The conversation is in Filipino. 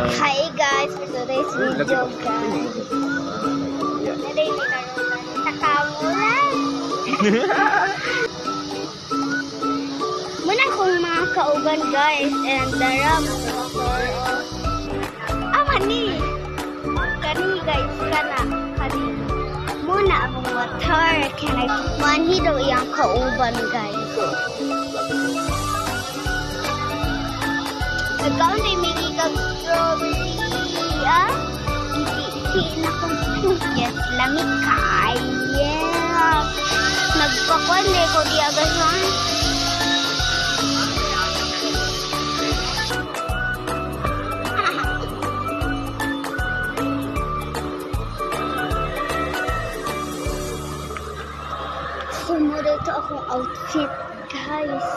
Hi guys, for today's video guys. Narinig ka rin nakamulan. Muna kong mga kauban guys and the ram. Mani. Kani guys kana kani. Muna akong motor kanay manhi daw iyang kauban guys. Nagkaon ay may strawberry, Hindi na kong yes, lamig kaya. Nagpakuan na ko di agasan. Sumunod ito akong outfit, guys.